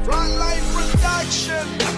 Frontline Production.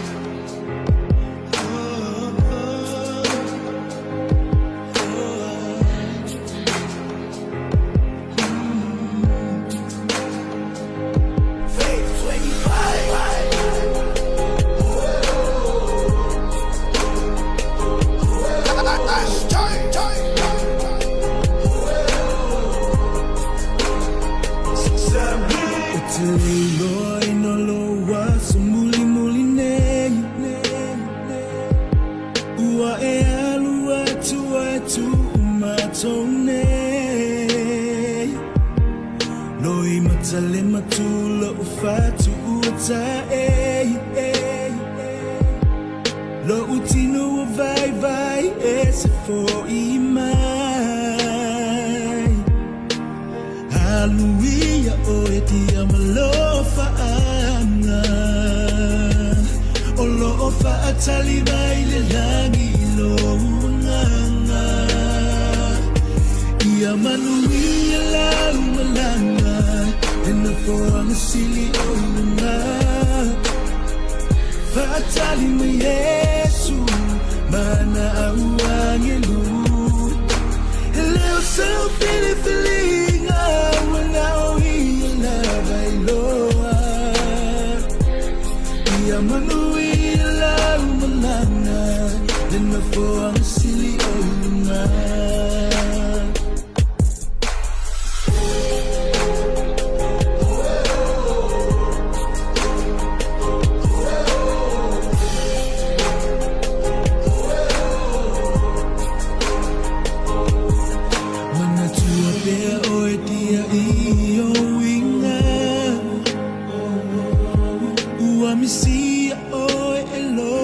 mamisia oi elo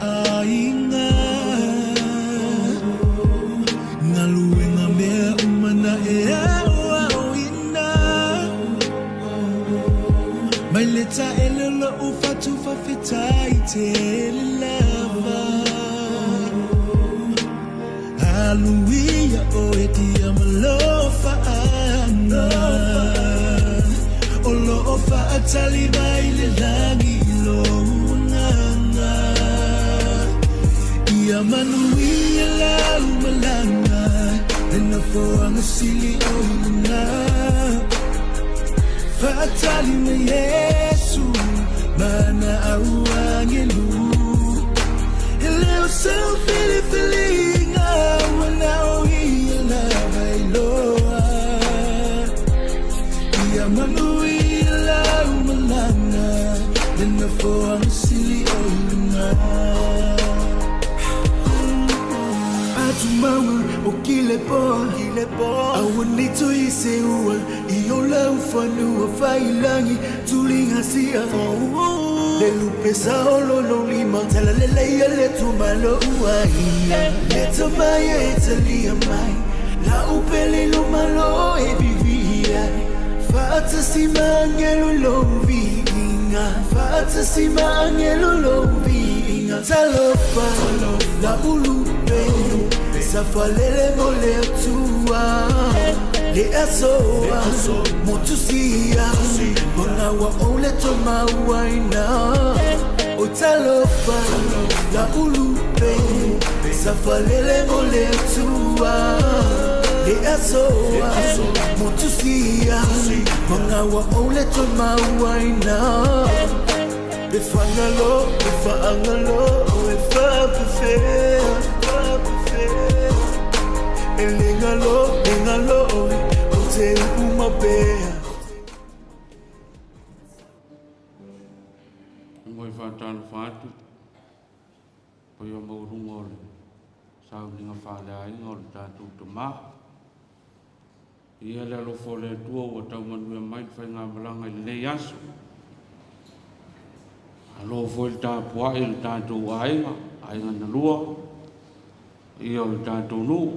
ainga ngalue ngamea umana eawa oina maileta elelo ufatu fafetai telelava Hallelujah oe dia malofa anga Olo ofa atali baile langi ilonanga Ia manuia lau malanga Nena foanga sili oina Fa atali na Yesu Mana auangelu Ileo seu fili-filinga Wana oia la bailoa Ia manuia lau malanga Nena foanga sili oina Atumawa o kilepo Awanito iseua Iyo lau fanua failangi Tulinga siya Le lupe sa ololo lima Tala leleia le tumalo uaina Le tamaya etalia mai La upele lo malo e vivia Fata sima angelo lo vinga Fata sima angelo lo vinga Talofa la ulupe Safalele mo Leotua Leasoa Motusia Monawa ole toma waina Otalofa La ulupe Safalele mo Leotua Leasoa Motusia Monawa ole toma waina Befangalo, befaangalo, befapefea Elengalo, ote umapea Ngoi whātana whātu Poi o maurunga o le Sauniga Faa-Le-Aiga o le tātou Tamā Ia le alofo le tua ua taumanua mai whainga malanga i nei aso Alofo i le tāpuai le tātou aiga Aiga na lua Ia o le Tapunuu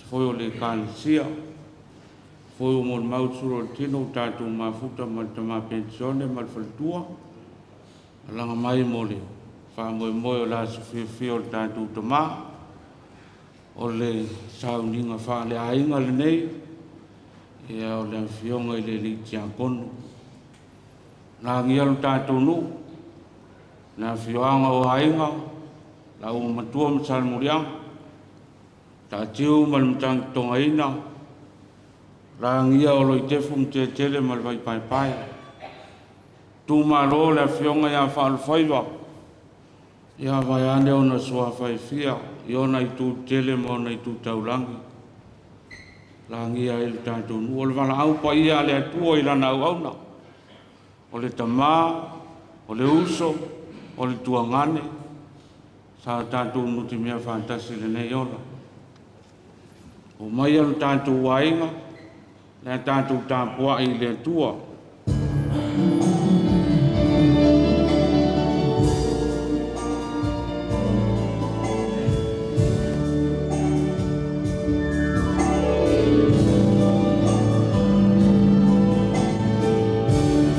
Foi o le kālisia Foi o mon mauturo le tino tātou mafuta ma le Tamā pensione ma le whalitua Alanga mai mo le whaamoe o la sofia o le tātou Tamā O le Sauniga Faa-Le-Aiga le nei Ia o le awhionga i le Leatigaga Nā ngia lo Tapunuu Nā whioanga o aiga La o matua masal muriang Ta tiu mal mtang tongaina La ngia o loi tefu mtetele mal vai pai pai Tu malo le fionga ya Faaolofaiva Ya vai ane o na sua fai fia Iona i tu tele mo na i tu taulangi La ngia il Tapunuu O le wana au pa ia le atua i lana au auna O le Tamā O le uso O le tuangane Sa Tapunuu ti mea fantasi le nei ola O mai anu tātou aiga, le tātou tāpua i le tua,